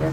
क्या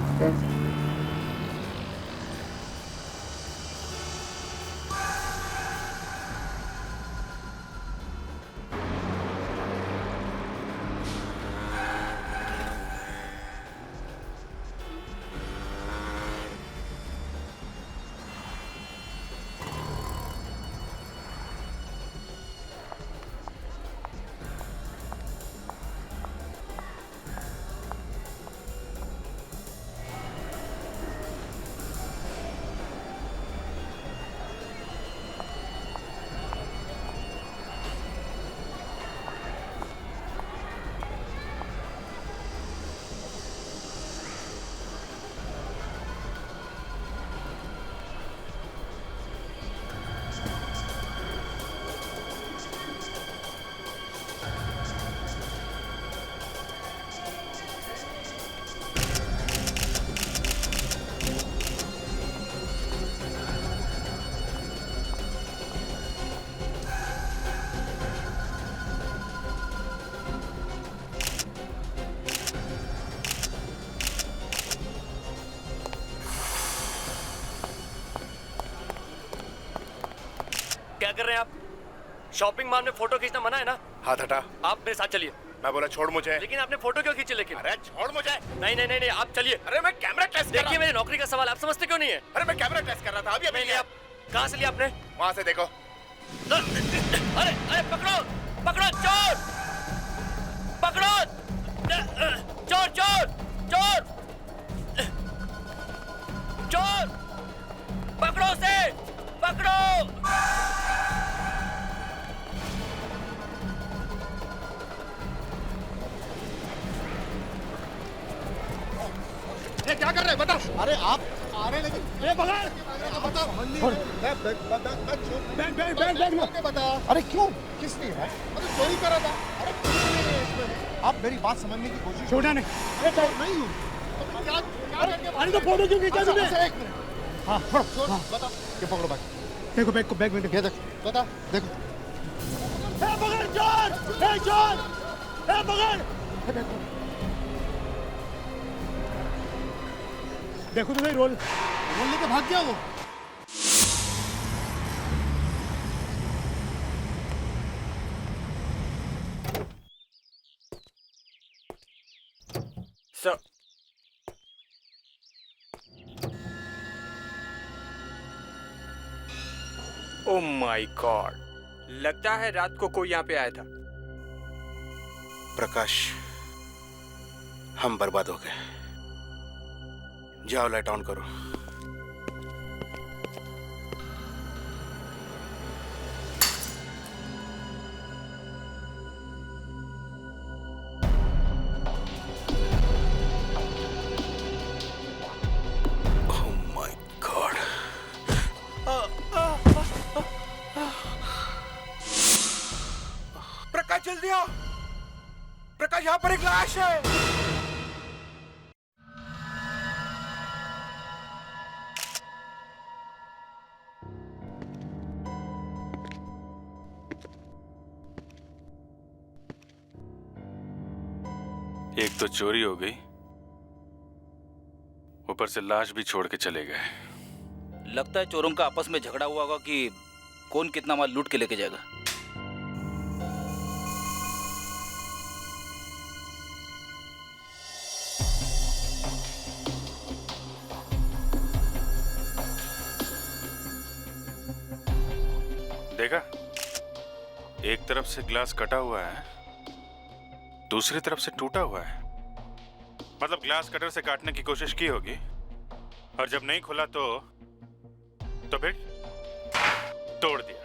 कर रहे हैं आप? शॉपिंग मॉल में फोटो खींचना मना है ना? हाथ हटा। आप मेरे साथ चलिए। मैं बोला छोड़ मुझे। लेकिन आपने फोटो क्यों खींची? लेकिन अरे छोड़ मुझे। नहीं नहीं नहीं नहीं, आप चलिए। अरे मैं कैमरा टेस्ट देखिए मेरी नौकरी का सवाल आप समझते क्यों नहीं है? अरे मैं कैमरा टेस्ट कर रहा था अभी। नहीं, आप कहाँ से लिया आपने? वहां से देखो। अरे अरे पकड़ो पकड़ो चोर, पकड़ो चोर चोर चोर चोर, पकड़ो उसे, पकड़ो। ये क्या कर रहे हैं बता। अरे आप आ रहे लेकिन ए बगैर बता। बैग बता। अरे क्यों किसने है? अरे चोरी करा था। अरे कुछ नहीं है इसमें। आप मेरी बात समझने की कोशिश। छोटा नहीं। अरे चोर नहीं हूँ। अरे तो फोटो क्यों खींचा तुमने? एक मिनट। हाँ छोड़ बता। ये पकड़ो बैग। देखो बैग को, बैग में ये देख बता देखो। ए बगैर चोर, ए चोर, ए बगैर। देखो तो भाई रोल लेके भाग गया वो। सर ओह माय गॉड, लगता है रात को कोई यहाँ पे आया था। प्रकाश हम बर्बाद हो गए। जाओ लाइट ऑन करो। Oh my God. प्रकाश जल्दी आओ, प्रकाश यहाँ पर एक लाश है। एक तो चोरी हो गई, ऊपर से लाश भी छोड़ के चले गए। लगता है चोरों का आपस में झगड़ा हुआ होगा कि कौन कितना माल लूट के लेके जाएगा। देखा, एक तरफ से ग्लास कटा हुआ है, दूसरी तरफ से टूटा हुआ है। मतलब ग्लास कटर से काटने की कोशिश की होगी और जब नहीं खुला तो फिर तोड़ दिया।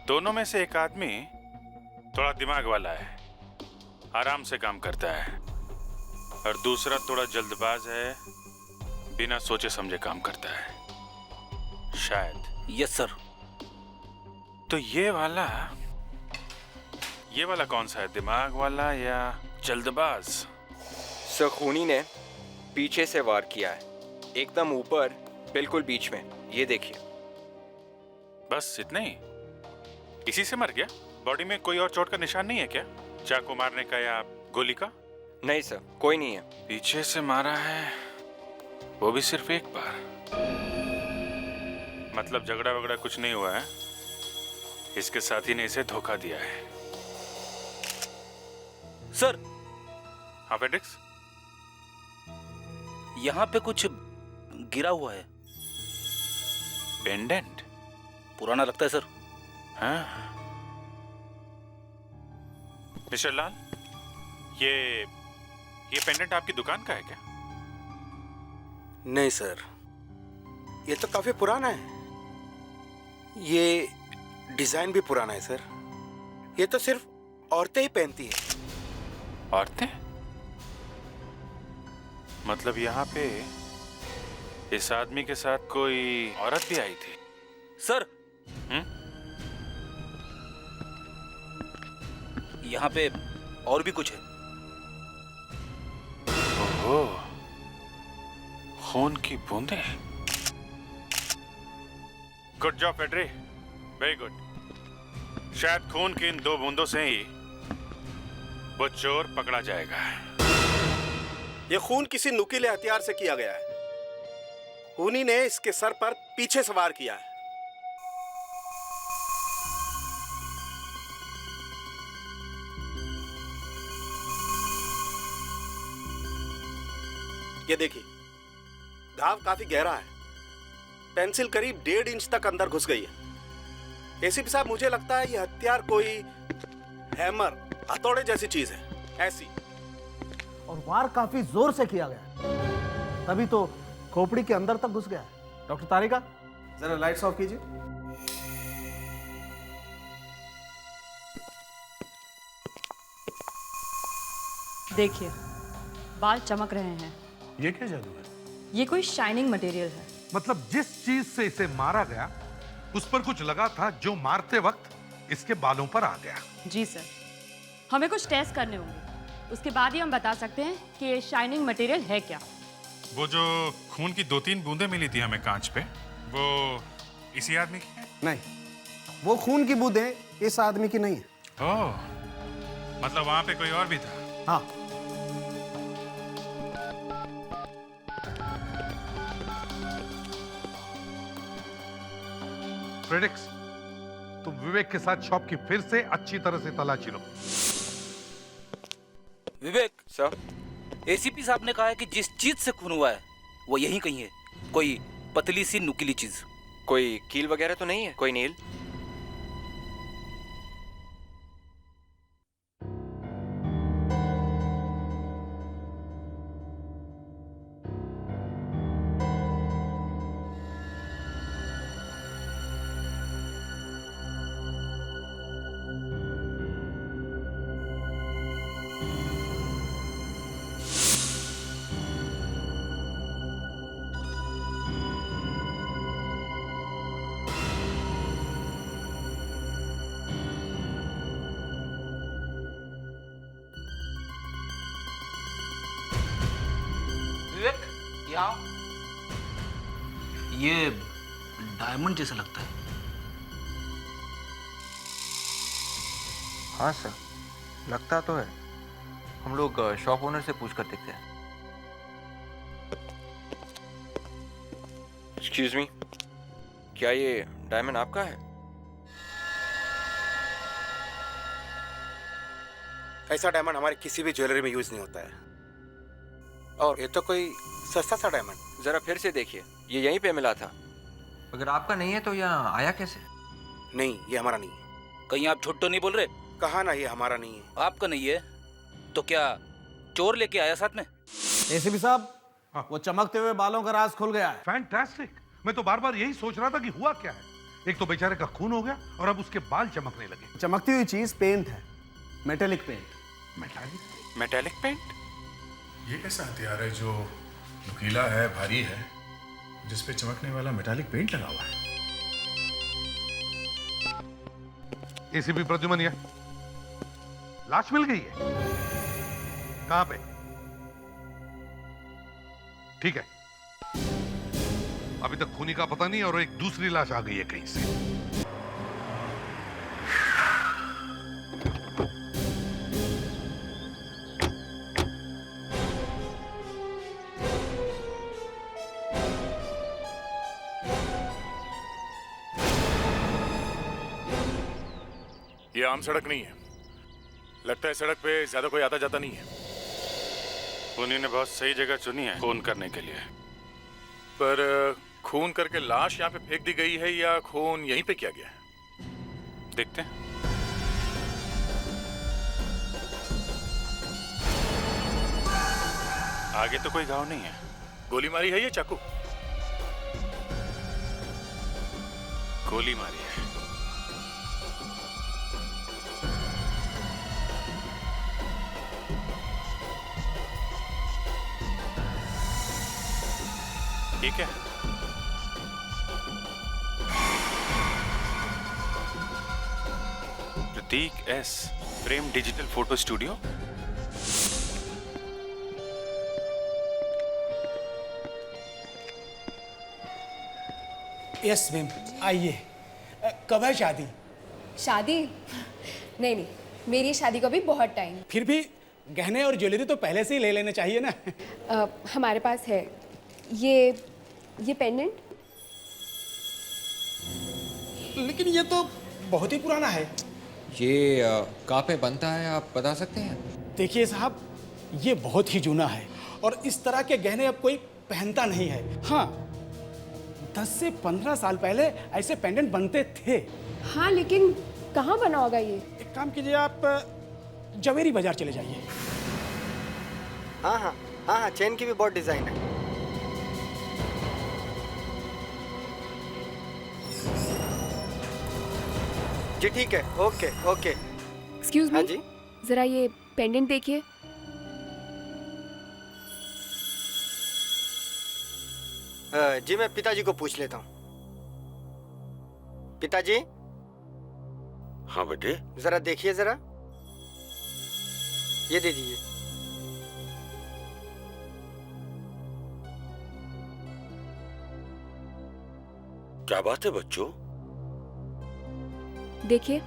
दोनों में से एक आदमी थोड़ा दिमाग वाला है, आराम से काम करता है, और दूसरा थोड़ा जल्दबाज है, बिना सोचे समझे काम करता है शायद। Yes sir. तो ये वाला कौन सा है, दिमाग वाला या जल्दबाज? सर खूनी ने पीछे से वार किया है, एकदम ऊपर, बिल्कुल बीच में। ये देखिए। बस इतना ही? इसी से मर गया? बॉडी में कोई और चोट का निशान नहीं है क्या? चाकू मारने का या गोली का? नहीं सर, कोई नहीं है। पीछे से मारा है, वो भी सिर्फ एक बार। मतलब झगड़ा वगड़ा कुछ नहीं हुआ है, इसके साथी ने इसे धोखा दिया है। सर, हाँ फेड्रिक्स, यहाँ पे कुछ गिरा हुआ है। पेंडेंट? पुराना लगता है सर। हाँ। मिस्टर लाल, ये पेंडेंट आपकी दुकान का है क्या? नहीं सर, ये तो काफी पुराना है। ये डिजाइन भी पुराना है सर। ये तो सिर्फ औरतें ही पहनती है। औरतें? मतलब यहाँ पे इस आदमी के साथ कोई औरत भी आई थी? सर, यहाँ पे और भी कुछ है। ओहो, खून की बूंदें। गुड जॉब फेड्री, वेरी गुड। शायद खून की इन 2 बूंदों से ही वो चोर पकड़ा जाएगा। ये खून किसी नुकीले हथियार से किया गया है। खूनी ने इसके सर पर पीछे से वार किया है। ये देखिए, घाव काफी गहरा है। पेंसिल करीब 1.5 इंच तक अंदर घुस गई है। एसीपी साहब, मुझे लगता है ये हथियार कोई हैमर, हथौड़े जैसी चीज है, ऐसी। और वार काफी जोर से किया गया, तभी तो खोपड़ी के अंदर तक घुस गया। डॉक्टर तारिका, जरा लाइट्स ऑफ कीजिए। देखिए, बाल चमक रहे हैं। ये क्या जादू है? ये कोई शाइनिंग मटेरियल है। मतलब जिस चीज से इसे मारा गया उस पर कुछ लगा था जो मारते वक्त इसके बालों पर आ गया। जी सर, हमें कुछ टेस्ट करने होंगे, उसके बाद ही हम बता सकते हैं कि ये शाइनिंग मटेरियल है क्या। वो जो खून की 2-3 बूंदें मिली थी हमें कांच पे, वो इसी आदमी की है? नहीं, वो खून की बूंदें इस आदमी की नहीं है। ओह, मतलब वहां पे कोई और भी था? हाँ, फ्रेडिक्स, तुम विवेक के साथ शॉप की फिर से अच्छी तरह से तलाशी लो। विवेक सर, एसीपी साहब ने कहा है कि जिस चीज से खून हुआ है वो यहीं कहीं है, कोई पतली सी नुकीली चीज। कोई कील वगैरह तो नहीं है? कोई नील? विवेक, यहाँ ये डायमंड जैसा लगता है। हाँ सर, लगता तो है। हम लोग शॉप ओनर से पूछ कर देखते हैं। एक्सक्यूज मी, क्या ये डायमंड आपका है? ऐसा डायमंड हमारे किसी भी ज्वेलरी में यूज नहीं होता है। और ये तो कोई सस्ता सा डायमंड। जरा फिर से देखिए, ये यहीं पे मिला था। अगर आपका नहीं है तो यहाँ आया कैसे? नहीं, ये हमारा नहीं है। कहीं आप झूठ तो नहीं बोल रहे? कहा ना, ये हमारा नहीं है। आपका नहीं है तो क्या चोर लेके आया साथ में? एसीपी साहब, वो चमकते हुए बालों का राज खुल गया है। फैंटास्टिक। मैं तो बार बार यही सोच रहा था कि हुआ क्या है। एक तो बेचारे का खून हो गया और अब उसके बाल चमकने लगे। चमकती हुई चीज पेंट है, मेटेलिक पेंट। Metallic paint? ये कैसा हथियार है जो नुकीला है, भारी है, जिस पे चमकने वाला मेटालिक पेंट लगा हुआ है? एसीपी प्रद्युमन, लाश मिल गई है। कहां पे? ठीक है, अभी तक खूनी का पता नहीं और एक दूसरी लाश आ गई है कहीं से। ये आम सड़क नहीं है। लगता है सड़क पे ज्यादा कोई आता जाता नहीं है। उन्हीं ने बहुत सही जगह चुनी है खून करने के लिए। पर खून करके लाश यहाँ पे फेंक दी गई है या खून यहीं पे किया गया है? देखते हैं। आगे तो कोई घाव नहीं है। गोली मारी है या चाकू? गोली मारी है। ठीक है। Prateek S, Prem digital photo studio. Yes ma'am, आइए। कब है शादी? शादी? नहीं नहीं, मेरी शादी को भी बहुत टाइम। फिर भी गहने और ज्वेलरी तो पहले से ही ले लेने चाहिए ना। हमारे पास है ये पेंडेंट। लेकिन ये तो बहुत ही पुराना है। ये कहाँ पे बनता है, आप बता सकते हैं? देखिए साहब, ये बहुत ही जूना है और इस तरह के गहने अब कोई पहनता नहीं है। हाँ, 10 से 15 साल पहले ऐसे पेंडेंट बनते थे। हाँ, लेकिन कहाँ बना होगा ये? एक काम कीजिए, आप जवेरी बाजार चले जाइए। हाँ हाँ हाँ हाँ, चेन की भी बहुत डिजाइन है। जी ठीक है, ओके ओके। Excuse me. हाँ जी, जरा ये पेंडेंट देखिए। जी मैं पिताजी को पूछ लेता हूँ। पिताजी। हाँ बेटे। जरा देखिए जरा, ये दे दीजिए। क्या बात है बच्चों? देखिए,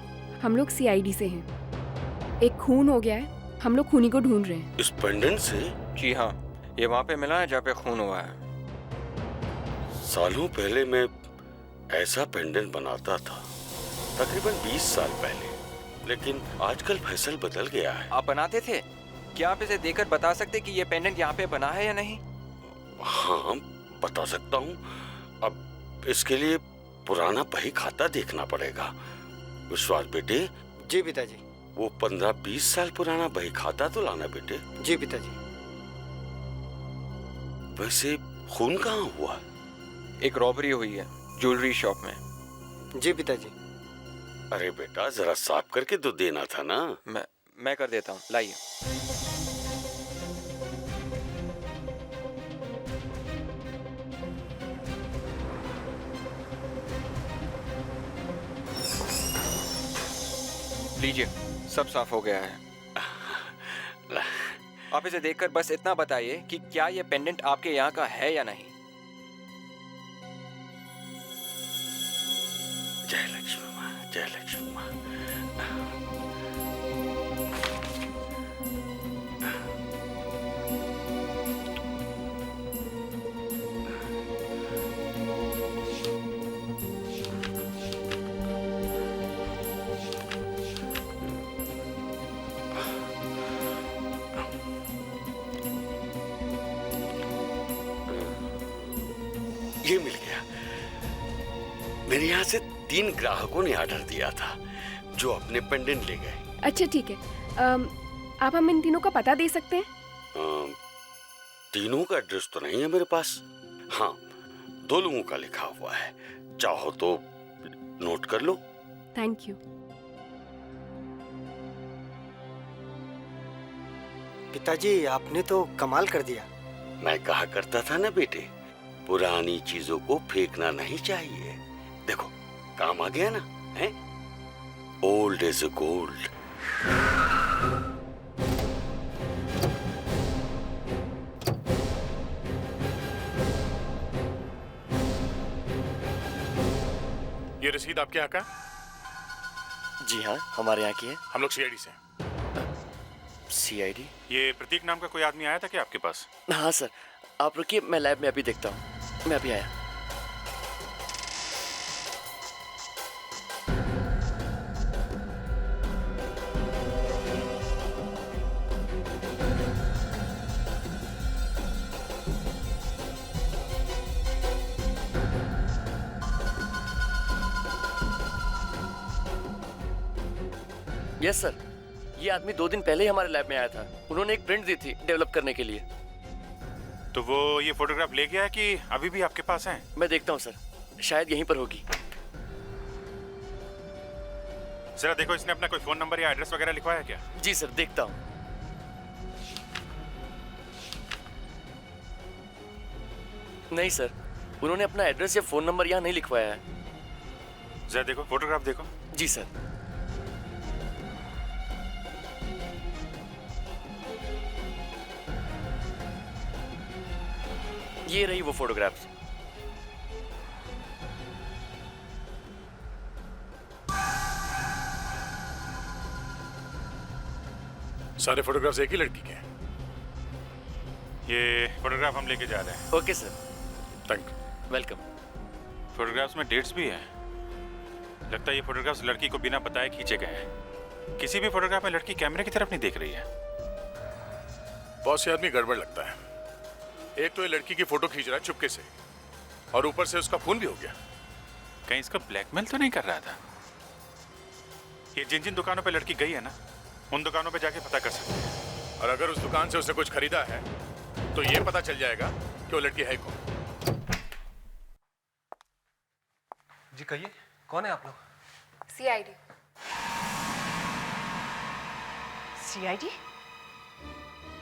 हम लोग सीआईडी से हैं। एक खून हो गया है, हम लोग खूनी को ढूंढ रहे हैं। इस पेंडेंट से? जी हाँ, ये वहाँ पे मिला है जहाँ पे खून हुआ है। सालों पहले मैं ऐसा पेंडेंट बनाता था, तकरीबन 20 साल पहले। लेकिन आजकल फैसल बदल गया है। आप बनाते थे? क्या आप इसे देखकर बता सकते कि ये पेंडेंट यहाँ पे बना है या नहीं? हाँ, बता सकता हूँ। अब इसके लिए पुराना बही खाता देखना पड़ेगा। विश्वास बेटे। जी पिताजी। वो 15-20 साल पुराना बही खाता तो लाना बेटे। जी पिताजी। वैसे खून कहाँ हुआ? एक रॉबरी हुई है ज्वेलरी शॉप में। जी पिताजी। अरे बेटा, जरा साफ करके तो देना था ना। मैं कर देता हूँ, लाइए। लीजिए, सब साफ हो गया है। आप इसे देखकर बस इतना बताइए कि क्या ये पेंडेंट आपके यहाँ का है या नहीं। जय लक्ष्मी माँ, जय लक्ष्मी माँ। ये मिल गया। मेरे यहाँ से 3 ग्राहकों ने ऑर्डर दिया था जो अपने पेंडेंट ले गए। अच्छा ठीक है, आप हम इन तीनों का पता दे सकते हैं? तीनों का एड्रेस तो नहीं है मेरे पास। हाँ, 2 लोगों का लिखा हुआ है, चाहो तो नोट कर लो। Thank you. पिताजी, आपने तो कमाल कर दिया। मैं कहा करता था ना बेटे, पुरानी चीजों को फेंकना नहीं चाहिए। देखो, काम आ गया ना, हैं? Old is gold. ये रसीद आपके यहाँ का? जी हाँ, हमारे यहाँ की है। हम लोग सीआईडी से। सीआईडी? ये प्रतीक नाम का कोई आदमी आया था क्या आपके पास? हाँ सर, आप रुकिए, मैं लैब में अभी देखता हूँ। मैं अभी आया। यस सर, ये आदमी 2 दिन पहले ही हमारे लैब में आया था। उन्होंने एक प्रिंट दी थी डेवलप करने के लिए। तो वो ये फोटोग्राफ ले गया है कि अभी भी आपके पास है? मैं देखता हूँ सर, शायद यहीं पर होगी। जरा देखो, इसने अपना कोई फोन नंबर या एड्रेस वगैरह लिखवाया क्या? जी सर, देखता हूँ। नहीं सर, उन्होंने अपना एड्रेस या फोन नंबर यहाँ नहीं लिखवाया है। जरा देखो, फोटोग्राफ देखो। जी सर। ये रही वो फोटोग्राफ्स। सारे फोटोग्राफ्स एक ही लड़की के हैं। ये फोटोग्राफ हम लेके जा रहे हैं। Okay sir. Thank you. Welcome. Photographs में डेट्स भी हैं। लगता है ये फोटोग्राफ्स लड़की को बिना बताए खींचे गए हैं। किसी भी फोटोग्राफ में लड़की कैमरे की तरफ नहीं देख रही है। बॉस, ये आदमी गड़बड़ लगता है। एक तो ये लड़की की फोटो खींच रहा है चुपके से, और ऊपर से उसका खून भी हो गया। कहीं इसका ब्लैकमेल तो नहीं कर रहा था? ये जिन जिन दुकानों पे लड़की गई है ना, उन दुकानों पे जाके पता कर सकते हैं। और अगर उस दुकान से उसने कुछ खरीदा है तो ये पता चल जाएगा कि वो लड़की है कौन। जी कहिए, कौन है आप लोग? सीआईडी। सीआईडी?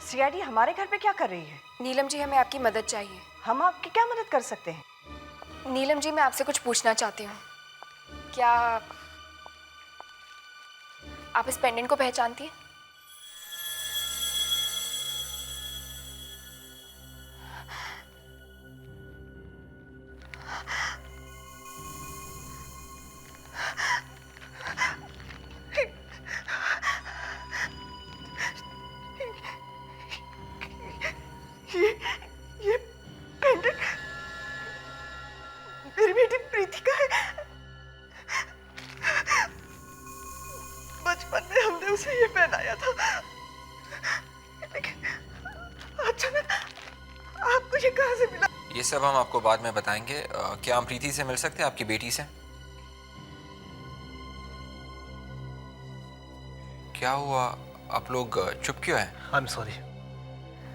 सीआईडी हमारे घर पे क्या कर रही है? नीलम जी, हमें आपकी मदद चाहिए। हम आपकी क्या मदद कर सकते हैं? नीलम जी, मैं आपसे कुछ पूछना चाहती हूँ। क्या आप इस पेंडेंट को पहचानती हैं? ये पेंडेंट मेरी बेटी प्रीति का है। बचपन में हमने उसे ये पहनाया था, लेकिन अचानक आपको ये कहाँ से मिला? ये सब हम आपको बाद में बताएंगे। क्या हम प्रीति से मिल सकते हैं, आपकी बेटी से? क्या हुआ, आप लोग चुप क्यों हैं? आई एम सॉरी,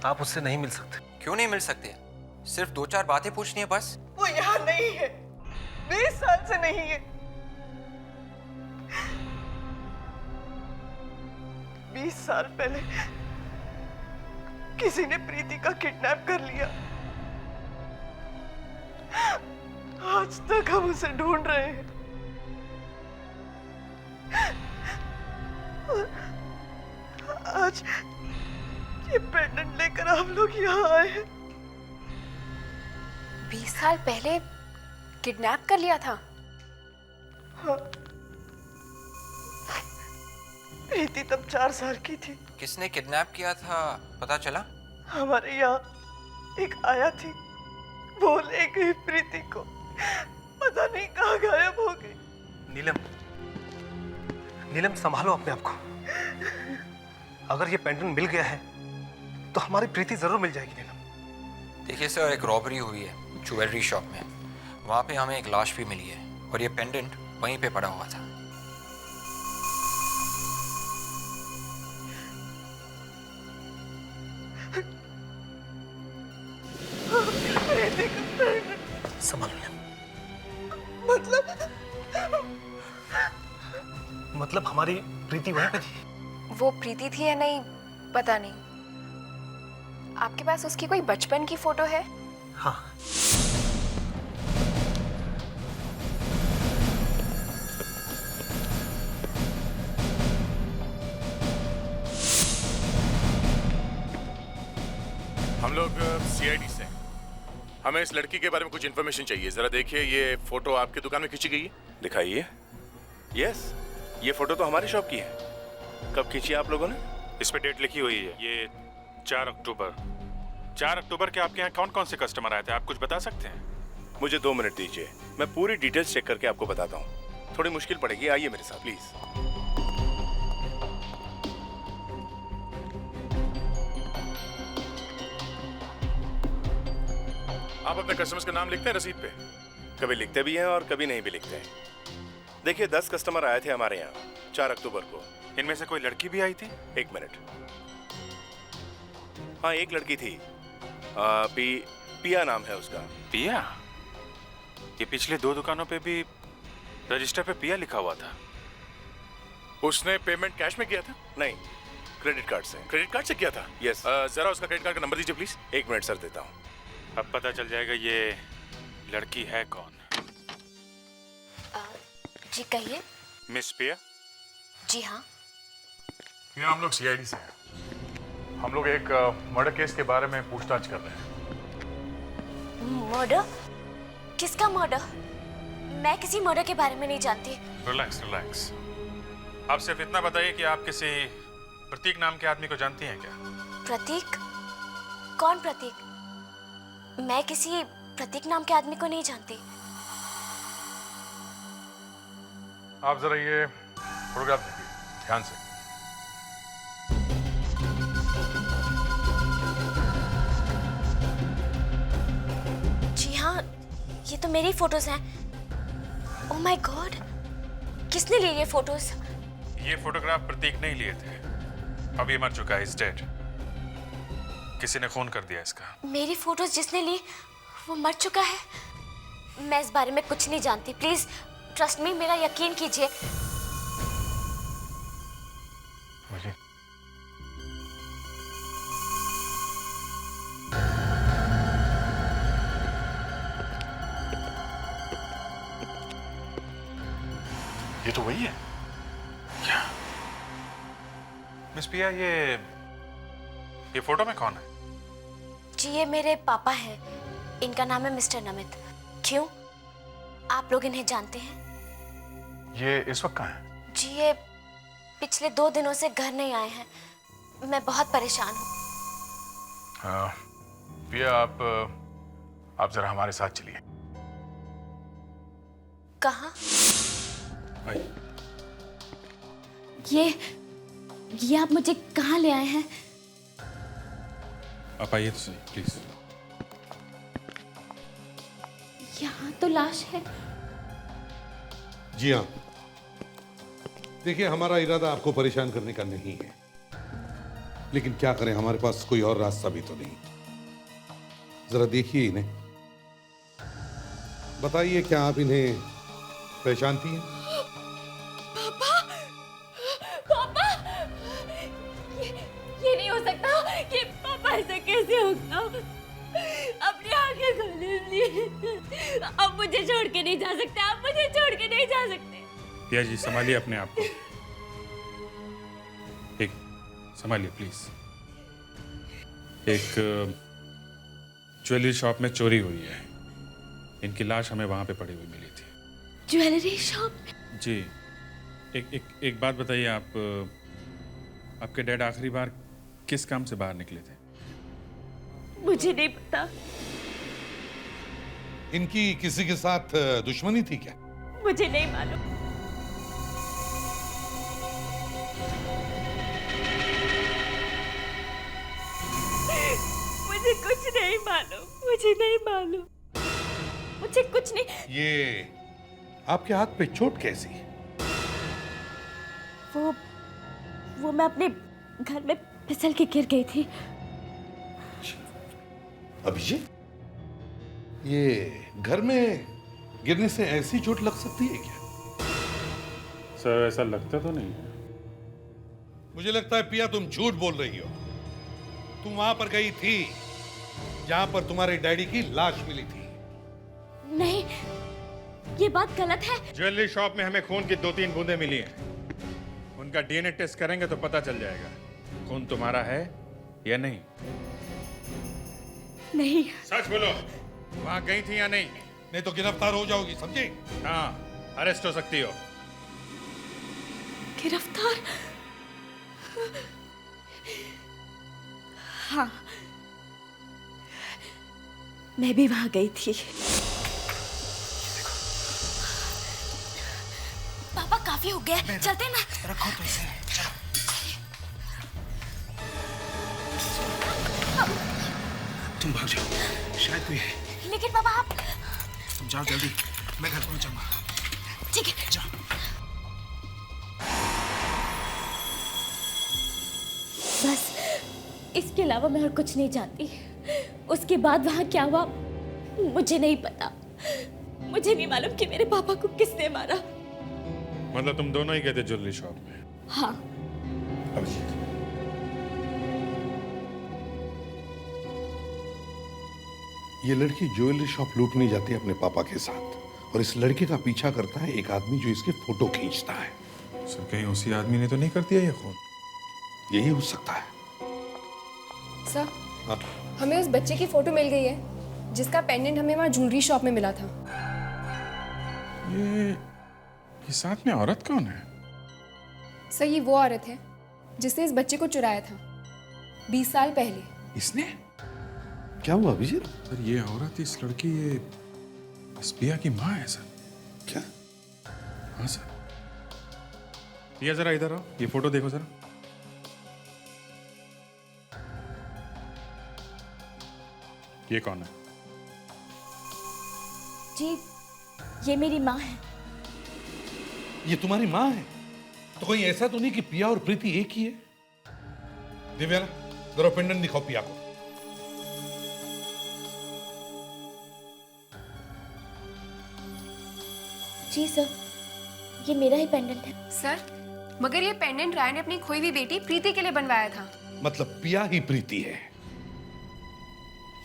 आप उससे नहीं मिल सकते। क्यों नहीं मिल सकते? सिर्फ 2-4 बातें पूछनी है बस। वो यहाँ नहीं है, 20 साल से नहीं है। 20 साल पहले किसी ने प्रीति का किडनैप कर लिया। आज तक हम उसे ढूंढ रहे हैं। आज ये पेंडेंट लेकर आप लोग यहाँ आए हैं। 20 साल पहले किडनैप कर लिया था? हाँ। प्रीति तब 4 साल की थी। किसने किडनैप किया था, पता चला? हमारे यहाँ एक आया थी, वो ले गई प्रीति को, पता नहीं कहाँ गायब हो गई। नीलम संभालो अपने आप को। अगर ये पेंडेंट मिल गया है तो हमारी प्रीति जरूर मिल जाएगी नीलम। देखिए सर, एक रॉबरी हुई है ज्वेलरी शॉप में। वहाँ पे हमें एक लाश भी मिली है और ये पेंडेंट वहीं पे पड़ा हुआ था। संभालो। मतलब हमारी प्रीति वहीं पे थी? वो प्रीति थी या नहीं पता नहीं। आपके पास उसकी कोई बचपन की फोटो है? हाँ। हम लोग सीआईडी से, हमें इस लड़की के बारे में कुछ इन्फॉर्मेशन चाहिए। जरा देखिए, ये फोटो आपकी दुकान में खींची गई है? दिखाइए। यस, ये फोटो तो हमारी शॉप की है। कब खींची आप लोगों ने? इस पे डेट लिखी हुई है, ये 4 अक्टूबर। 4 अक्टूबर के आपके यहाँ कौन कौन से कस्टमर आए थे, आप कुछ बता सकते हैं? मुझे 2 मिनट दीजिए, मैं पूरी डिटेल्स चेक करके आपको बताता हूँ। थोड़ी मुश्किल पड़ेगी, आइए मेरे साथ प्लीज। आप अपने कस्टमर्स का नाम लिखते हैं रसीद पे? कभी लिखते भी हैं और कभी नहीं भी लिखते हैं। देखिए, 10 कस्टमर आए थे हमारे यहाँ 4 अक्टूबर को। इनमें से कोई लड़की भी आई थी? एक मिनट। हाँ, एक लड़की थी। पिया नाम है उसका। पिया? ये पिछले 2 दुकानों पे भी रजिस्टर पे पिया लिखा हुआ था। उसने पेमेंट कैश में किया था? नहीं, क्रेडिट कार्ड से। क्रेडिट कार्ड से किया था? यस। जरा उसका क्रेडिट कार्ड का नंबर दीजिए प्लीज। 1 मिनट सर, देता हूँ। अब पता चल जाएगा ये लड़की है कौन। जी कहिए। मिस पिया? जी हाँ। ये हम लोग सीआईडी से हैं। हम लोग एक मर्डर केस के बारे में पूछताछ कर रहे हैं। मर्डर? किसका मर्डर? मैं किसी मर्डर के बारे में नहीं जानती। Relax relax. आप सिर्फ इतना बताइए कि आप किसी प्रतीक नाम के आदमी को जानती हैं क्या? प्रतीक? कौन प्रतीक? मैं किसी प्रतीक नाम के आदमी को नहीं जानती। आप जरा ये फोटोग्राफ देखिए ध्यान से। जी हाँ, ये तो मेरी फोटोज हैं। ओह माय गॉड, किसने लिए ये फोटोज? ये फोटोग्राफ प्रतीक नहीं लिए थे। अब ये मर चुका है, इज डेड। किसी ने खून कर दिया इसका। मेरी फोटोज जिसने ली वो मर चुका है? मैं इस बारे में कुछ नहीं जानती। प्लीज ट्रस्ट मी, मेरा यकीन कीजिए। ये तो वही है। क्या? मिस पिया, ये फोटो में कौन है? जी ये मेरे पापा हैं। इनका नाम है मिस्टर नमित। क्यों, आप लोग इन्हें जानते हैं? ये इस वक्त कहाँ है? जी ये पिछले 2 दिनों से घर नहीं आए हैं। मैं बहुत परेशान हूँ। पिया, आप जरा हमारे साथ चलिए। कहाँ? ये आप मुझे कहाँ ले आए हैं? आप आइए तो सही प्लीज। यहाँ तो लाश है। जी हाँ, देखिए हमारा इरादा आपको परेशान करने का नहीं है, लेकिन क्या करें, हमारे पास कोई और रास्ता भी तो नहीं। जरा देखिए इन्हें, बताइए क्या आप इन्हें पहचानती हैं? पापा, पापा, ये नहीं हो सकता कि पापा ऐसा कैसे होगा? अपनी आंखें खोले प्लीज। अब मुझे छोड़ के नहीं जा सकते, आप मुझे छोड़ के नहीं जा सकते। पिया जी, संभालिए अपने आप को। एक संभालिए प्लीज। एक ज्वेलरी शॉप में चोरी हुई है। इनकी लाश हमें वहां पे पड़ी हुई मिली थी। Jewellery shop? जी। एक बात बताइए, आपके डैड आखिरी बार किस काम से बाहर निकले थे? मुझे नहीं पता। इनकी किसी के साथ दुश्मनी थी क्या? मुझे नहीं मालूम। मुझे कुछ नहीं मालूम, मुझे नहीं मालूम, मुझे कुछ नहीं। ये आपके हाथ पे चोट कैसी? वो मैं अपने घर में फिसल के गिर गई थी। अभिषेक, ये घर में गिरने से ऐसी चोट लग सकती है क्या? सर ऐसा लगता तो नहीं है। मुझे लगता है पिया तुम झूठ बोल रही हो। तुम वहां पर गई थी जहां पर तुम्हारे डैडी की लाश मिली थी। नहीं, ये बात गलत है। ज्वेलरी शॉप में हमें खून की 2-3 बूंदें मिली हैं। उनका डीएनए टेस्ट करेंगे तो पता चल जाएगा खून तुम्हारा है या नहीं। नहीं। सच बोलो, वहां गई थी या नहीं? नहीं तो गिरफ्तार हो जाओगी, समझे? हाँ, अरेस्ट हो सकती हो। गिरफ्तार? हाँ, मैं भी वहां गई थी। पापा काफी हो गया, चलते ना। रखो तो इसे, चलो। तुम भाग जाओ, शायद कोई है। लेकिन पापा आप। तुम जाओ जल्दी, मैं घर पहुंच जाऊंगा। ठीक है, जाओ। इसके अलावा मैं और कुछ नहीं जानती। उसके बाद वहाँ क्या हुआ मुझे नहीं पता। मुझे नहीं मालूम कि मेरे पापा को किसने मारा। मतलब तुम दोनों ही गए थे ज्वेलरी शॉप में? हाँ। अभिजीत, ये लड़की ज्वेलरी शॉप लूटने जाती है अपने पापा के साथ, और इस लड़के का पीछा करता है एक आदमी जो इसके फोटो खींचता है। सर कहीं उसी आदमी ने तो नहीं कर दिया ये खून? यही हो सकता है। सर, हाँ? हमें उस बच्चे की फोटो मिल गई है जिसका पेंडेंट हमें वहाँ ज्वेलरी शॉप में मिला था। ये साथ में औरत कौन है? सर, ये वो औरत है जिसने इस बच्चे को चुराया था 20 साल पहले। इसने? क्या हुआ अभिजीत? सर ये औरत, इस लड़की, ये इस पिया की माँ है सर। क्या? हाँ सर। पिया जरा इधर आओ, ये फोटो देखो जरा। ये कौन है? जी, ये मेरी माँ है। ये तुम्हारी माँ है? तो कोई ऐसा तो नहीं कि पिया और प्रीति एक ही है? दिव्या, जरा पेंडेंट दिखाओ पिया को। जी सर, ये मेरा ही पेंडेंट है। सर, मगर ये पेंडेंट राय ने अपनी खोई हुई बेटी प्रीति के लिए बनवाया था। मतलब पिया ही प्रीति है?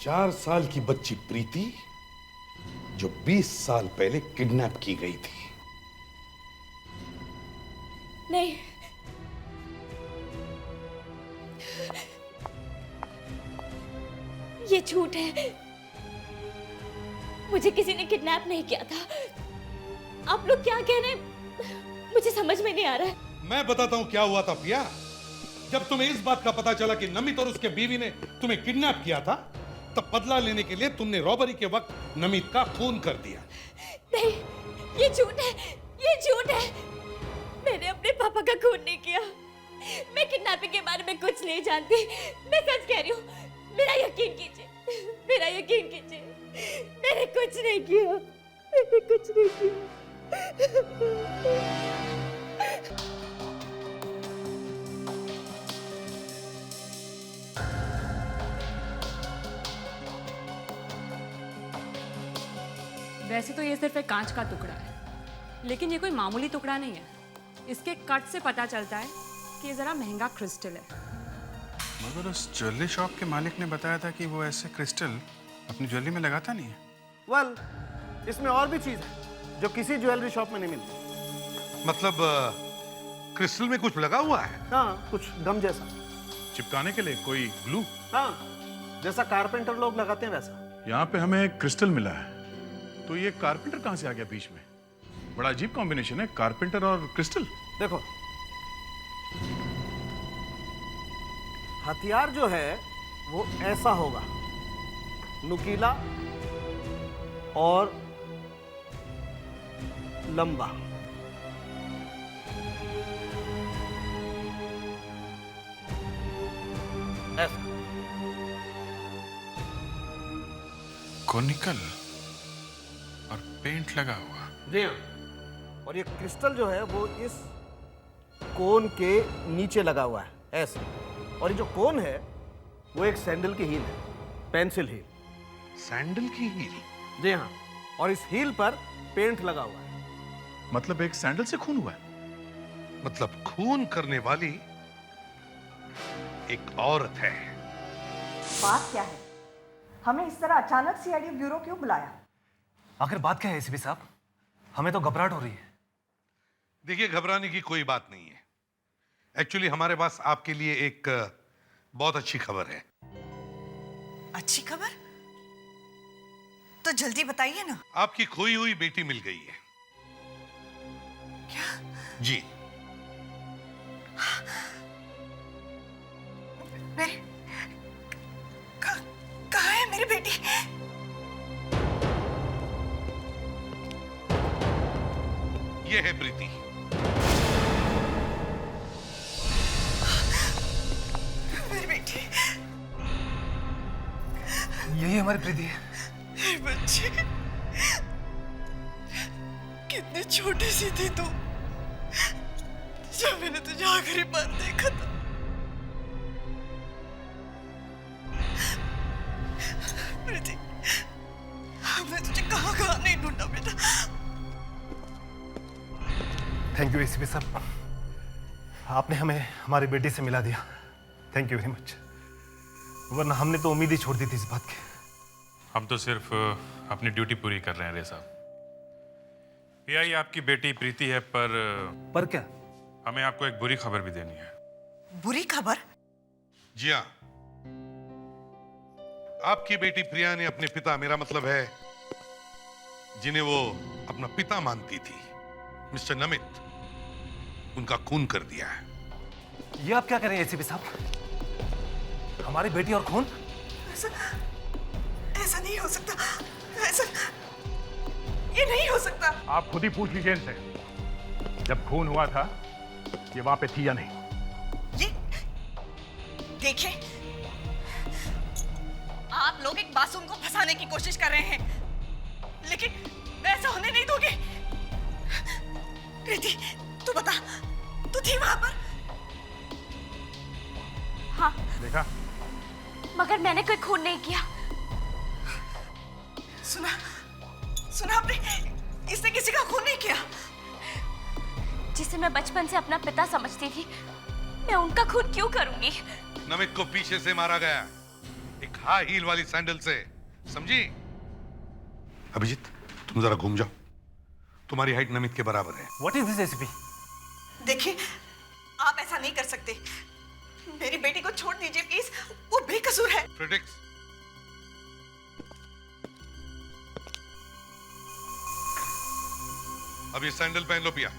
4 साल की बच्ची प्रीति जो 20 साल पहले किडनैप की गई थी। नहीं, ये झूठ है। मुझे किसी ने किडनैप नहीं किया था। आप लोग क्या कह रहे हैं मुझे समझ में नहीं आ रहा है। मैं बताता हूं क्या हुआ था पिया। जब तुम्हें इस बात का पता चला कि नमित और उसके बीवी ने तुम्हें किडनैप किया था, तब बदला लेने के लिए तुमने रॉबरी के वक्त नमित का खून कर दिया। नहीं, ये झूठ है, ये झूठ है। मैंने अपने पापा का खून नहीं किया। मैं किडनैपिंग के बारे में कुछ नहीं जानती। मैं सच कह रही हूँ, मेरा यकीन कीजिए, मेरा यकीन कीजिए। मैंने कुछ नहीं किया, मैंने कुछ नहीं किया। वैसे तो ये सिर्फ एक कांच का टुकड़ा है, लेकिन ये कोई मामूली टुकड़ा नहीं है। इसके कट से पता चलता है कि ये जरा महंगा क्रिस्टल है। मगर उस ज्वेलरी शॉप के मालिक ने बताया था कि वो ऐसे क्रिस्टल अपनी ज्वेलरी में लगाता नहीं है। वेल, इसमें और भी चीज है जो किसी ज्वेलरी शॉप में नहीं मिलती। मतलब क्रिस्टल में कुछ लगा हुआ है? हाँ, कुछ गम जैसा। चिपकाने के लिए कोई ग्लू? हाँ, जैसा कारपेंटर लोग लगाते हैं वैसा। यहाँ पे हमें एक क्रिस्टल मिला है, तो ये कारपेंटर कहाँ से आ गया बीच में? बड़ा अजीब कॉम्बिनेशन है, कारपेंटर और क्रिस्टल। देखो, हथियार जो है वो ऐसा होगा, नुकीला और लंबा। ऐसा। कोनिकल और पेंट लगा हुआ। जी हाँ, और ये क्रिस्टल जो है वो इस कोन के नीचे लगा हुआ है, ऐसे। और ये जो कोन है वो एक सैंडल की हील है, पेंसिल हील। सैंडल की हील? जी हाँ, और इस हील पर पेंट लगा हुआ है। मतलब एक सैंडल से खून हुआ है? मतलब खून करने वाली एक औरत है। बात क्या है? हमें इस तरह अचानक सीआईडी ब्यूरो क्यों बुलाया? आखिर बात क्या है एसीपी साहब? हमें तो घबराहट हो रही है। देखिए, घबराने की कोई बात नहीं है। एक्चुअली हमारे पास आपके लिए एक बहुत अच्छी खबर है। अच्छी खबर? तो जल्दी बताइए ना। आपकी खोई हुई बेटी मिल गई है। क्या? जी। मेरी कहाँ है मेरी बेटी? ये है प्रीति। मेरी बेटी। यही हमारी प्रीति है। मेरी बच्ची, कितनी छोटी सी थी तू जब मैंने तुझे आखिरी बार देखा था। प्रीति, हमने तुझे कहाँ कहाँ नहीं ढूंढा बेटा। थैंक यू एसीपी साहब, आपने हमें हमारी बेटी से मिला दिया। थैंक यू वेरी मच, वरना हमने तो उम्मीद ही छोड़ दी थी इस बात की। हम तो सिर्फ अपनी ड्यूटी पूरी कर रहे हैं रे साहब। ये आपकी बेटी प्रीति है, पर क्या? हमें आपको एक बुरी खबर भी देनी है। बुरी खबर? जी हाँ, आपकी बेटी प्रिया ने अपने पिता, मेरा मतलब है जिन्हें वो अपना पिता मानती थी, मिस्टर नमित, उनका खून कर दिया है। ये आप क्या कह रहे हैं एसीपी साहब? हमारी बेटी और खून? ऐसा नहीं हो सकता, ऐसा ये नहीं हो सकता। आप खुद ही पूछ लीजिए इनसे, जब खून हुआ था ये वहां पे थी या नहीं। ये देखिए, आप लोग एक मासूम को फंसाने की कोशिश कर रहे हैं, लेकिन ऐसा होने नहीं दोगे। प्रीति, तू बता, तू थी वहां पर? हाँ, देखा? मगर मैंने कोई खून नहीं किया। सुना आपने? इसने किसी का खून नहीं किया। जिसे मैं बचपन से अपना पिता समझती थी, मैं उनका खून क्यों करूंगी? नमित को पीछे से मारा गया, एक हाई हील वाली सैंडल से, समझी? अभिजीत, तुम जरा घूम जाओ, तुम्हारी हाइट नमित के बराबर है। What is this ACP? देखिए, आप ऐसा नहीं कर सकते। मेरी बेटी को छोड़ दीजिए प्लीज, वो बेकसूर है। फ्रेडेरिक्स, अब ये सैंडल पहन लो पिया।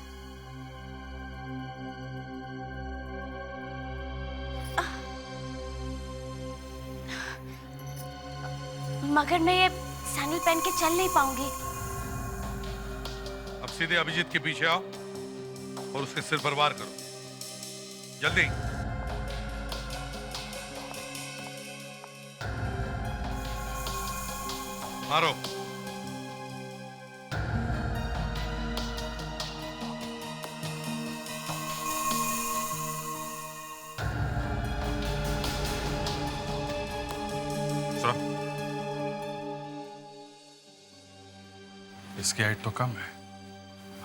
मगर मैं ये सैंडल पहन के चल नहीं पाऊंगी। अब सीधे अभिजीत के पीछे आओ और उसके सिर पर वार करो, जल्दी। मारो। इसकी हाइट तो कम है,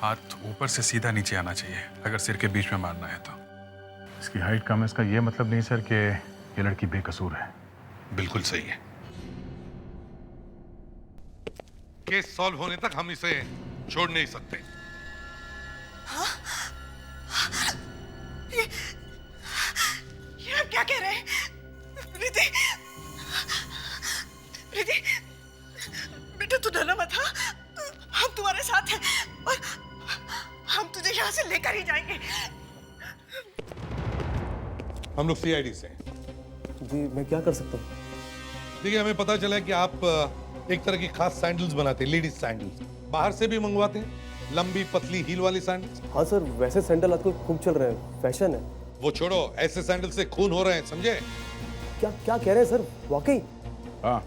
हाथ ऊपर से सीधा नीचे आना चाहिए अगर सिर के बीच में मारना है तो। इसकी हाइट कम है, इसका ये मतलब नहीं सर कि ये लड़की बेकसूर है। बिल्कुल सही है। केस सॉल्व होने तक हम इसे छोड़ नहीं सकते। हाँ? ये आप क्या कह रहे हैं? प्रीति, प्रीति, बेटा तू डरना मत। हाँ, हम तुम्हारे साथ हैं और हम तुझे यहाँ से लेकर ही जाएंगे। हम लोग सीआईडी से। जी, मैं क्या कर सकता हूँ? देखिए, हमें पता चला है कि आप एक तरह की खास सैंडल्स बनाते हैं, लेडीज सैंडल्स। बाहर से भी मंगवाते हैं, लंबी पतली हील वाली सैंडल्स। हाँ सर, वैसे सैंडल आजकल खूब चल रहे हैं, फैशन है। वो छोड़ो, ऐसे सैंडल से खून हो रहे हैं, समझे? क्या क्या कह रहे हैं सर, वाकई? हाँ,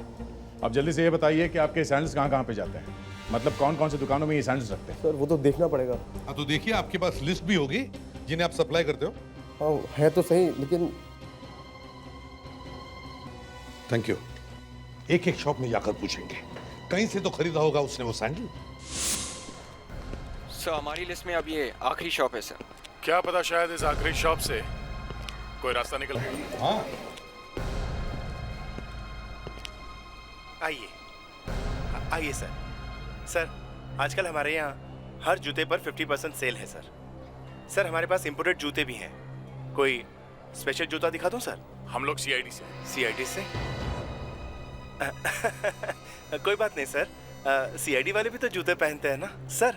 अब जल्दी से ये बताइए कि आपके सैंडल्स कहाँ पे जाते हैं, मतलब कौन कौन से दुकानों में ये सैंडल्स रखते हैं? सर वो तो देखना पड़ेगा। हाँ तो देखिए, आपके पास लिस्ट भी होगी जिन्हें आप सप्लाई करते हो। हाँ है तो सही, लेकिन थैंक यू। एक एक शॉप में जाकर पूछेंगे, कहीं से तो खरीदा होगा उसने वो सैंडल। सर हमारी लिस्ट में अब ये आखिरी शॉप है सर। क्या पता शायद इस आखिरी शॉप से कोई रास्ता निकल गया। हाँ, आइए आइए सर। सर आजकल हमारे यहाँ हर जूते पर 50% सेल है सर। सर हमारे पास इंपोर्टेड जूते भी हैं। कोई स्पेशल जूता दिखा दूं सर? हम लोग सीआईडी से। सीआईडी से? कोई बात नहीं सर, सीआईडी वाले भी तो जूते पहनते हैं ना सर।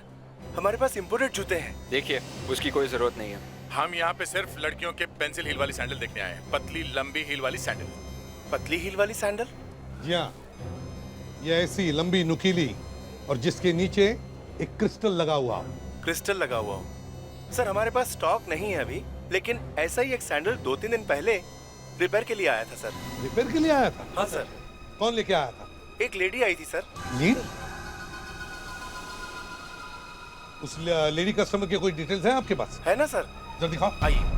हमारे पास इंपोर्टेड जूते हैं। देखिए, उसकी कोई जरूरत नहीं है। हम यहाँ पे सिर्फ लड़कियों के पेंसिल हील वाली सैंडल देखने आए हैं, पतली लंबी हील वाली सैंडल। पतली हील वाली सैंडल? जी हाँ, ये ऐसी लंबी नुकीली और जिसके नीचे एक क्रिस्टल लगा हुआ हो। क्रिस्टल लगा हुआ हो? सर हमारे पास स्टॉक नहीं है अभी, लेकिन ऐसा ही एक सैंडल 2-3 दिन पहले रिपेयर के लिए आया था सर। रिपेयर के लिए आया था? हाँ सर। कौन लेके आया था? एक लेडी आई थी सर। लेडी? उस लेडी कस्टमर के कोई डिटेल्स हैं आपके पास? है ना सर। जरा दिखाओ। आइए।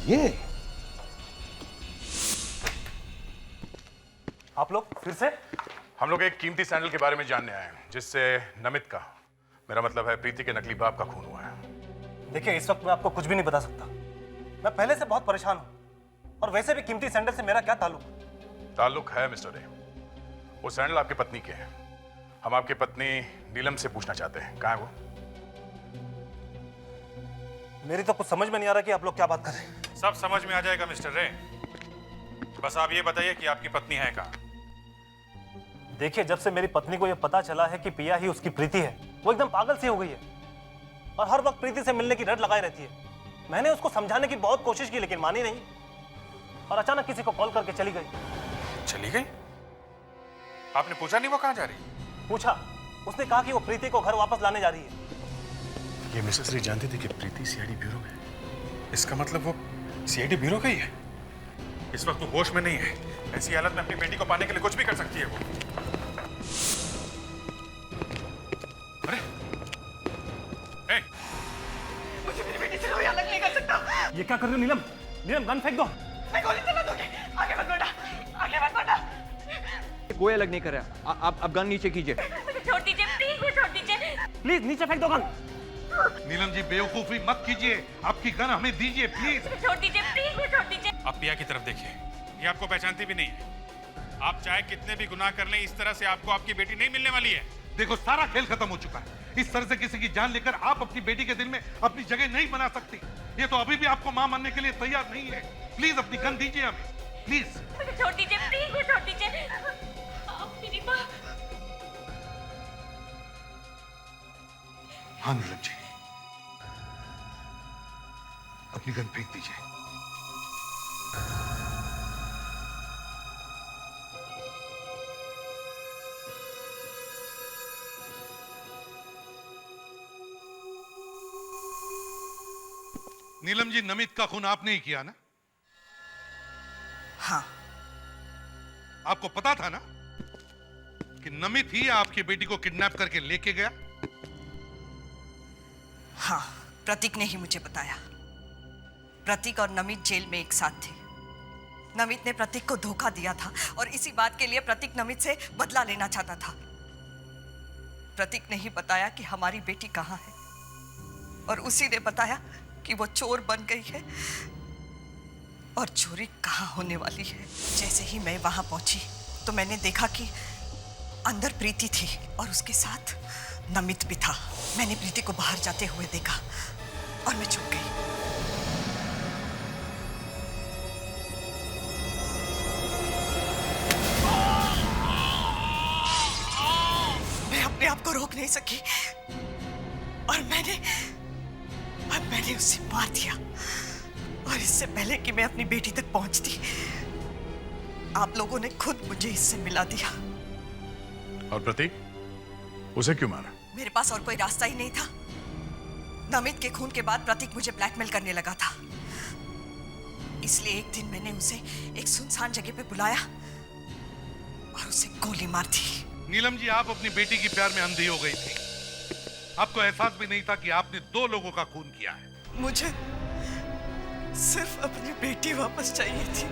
ये आप लोग फिर से? हम लोग एक कीमती सैंडल के बारे में जानने आए हैं जिससे नमित का, मेरा मतलब है प्रीति के नकली बाप का खून हुआ है। देखिए, इस वक्त मैं आपको कुछ भी नहीं बता सकता। मैं पहले से बहुत परेशान हूं, और वैसे भी कीमती सैंडल से मेरा क्या ताल्लुक? ताल्लुक है मिस्टर रे। वो सैंडल आपकी पत्नी के हैं। हम आपकी पत्नी नीलम से पूछना चाहते हैं, कहाँ है वो? मेरी तो कुछ समझ में नहीं आ रहा कि आप लोग क्या बात कर रहे हैं। सब समझ में आ जाएगा मिस्टर रे। बस आप ये बताइए कि आपकी पत्नी है कहाँ? देखिए, जब से मेरी पत्नी को यह पता चला है कि पिया ही उसकी प्रीति है, वो एकदम पागल सी हो गई है और हर वक्त प्रीति से मिलने की रट लगाई रहती है। मैंने उसको समझाने की बहुत कोशिश की, लेकिन मानी नहीं, और अचानक किसी को कॉल करके चली गई। चली गई? आपने पूछा नहीं वो कहाँ जा रही? पूछा, उसने कहा कि वो प्रीति को घर वापस लाने जा रही है। ये मिसेस रे जानती थी कि प्रीति सीआईडी ब्यूरो में है। इसका मतलब वो सीआईडी ब्यूरो का ही है। इस वक्त वो होश में नहीं है। ऐसी हालत में अपनी बेटी को पाने के लिए कुछ भी कर सकती है वो। अरे ए! मुझे मेरी बेटी से कोई अलग नहीं कर सकता। ये क्या कर रही हो नीलम? नीलम, गन फेंक दो। मैं गोली चला दूंगी। आगे मत बढ़ना, आगे मत बढ़ना। कोई अलग नहीं कर रहा। आप गन नीचे कीजिए। छोड़ दीजिए प्लीज, छोड़ दीजिए। प्लीज नीचे फेंक दो गन। नीलम जी, बेवकूफी मत कीजिए। आपकी गन हमें दीजिए प्लीज। छोड़ दीजिए प्लीज, छोड़ दीजिए। आप पिया की तरफ देखिए, ये आपको पहचानती भी नहीं है। आप चाहे कितने भी गुनाह कर लें, इस तरह से आपको आपकी बेटी नहीं मिलने वाली है। देखो, सारा खेल खत्म हो चुका है। इस तरह से किसी की जान लेकर आप अपनी बेटी के दिल में अपनी जगह नहीं बना सकती। ये तो अभी भी आपको मां मानने के लिए तैयार नहीं है। प्लीज अपनी गन दीजिए हमें, प्लीज। छोड़ दीजिए प्लीज, छोड़ दीजिए। मेरी माँ। हाँ नीलम जी, अपनी गन फेंक दीजिए। नीलम जी, नमित का खून आपने ही किया ना? हाँ। आपको पता था ना कि नमित ही आपकी बेटी को किडनैप करके लेके गया? हाँ, प्रतीक ने ही मुझे बताया। प्रतीक और नमित जेल में एक साथ थे। नमित ने प्रतीक को धोखा दिया था और इसी बात के लिए प्रतीक नमित से बदला लेना चाहता था। प्रतीक ने ही बताया कि हमारी बेटी कहाँ है, और उसी ने बताया कि वो चोर बन गई है और चोरी कहाँ होने वाली है। जैसे ही मैं वहां पहुंची तो मैंने देखा कि अंदर प्रीति थी और उसके साथ नमित भी था। मैंने प्रीति को बाहर जाते हुए देखा और मैं चुप गई। मैं अपने आप को रोक नहीं सकी और मैंने उसे मार दिया। और इससे पहले कि मैं अपनी बेटी तक पहुंचती, आप लोगों ने खुद मुझे इससे मिला दिया। और प्रतीक, उसे क्यों मारा? मेरे पास और कोई रास्ता ही नहीं था। नमित के खून के बाद प्रतीक मुझे ब्लैकमेल करने लगा था, इसलिए एक दिन मैंने उसे एक सुनसान जगह पे बुलाया और उसे गोली मार दी। नीलम जी, आप अपनी बेटी की प्यार में अंधी हो गई थी। आपको एहसास भी नहीं था कि आपने 2 लोगों का खून किया है। मुझे सिर्फ अपनी बेटी वापस चाहिए थी।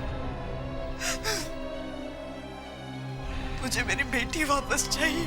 मुझे मेरी बेटी वापस चाहिए।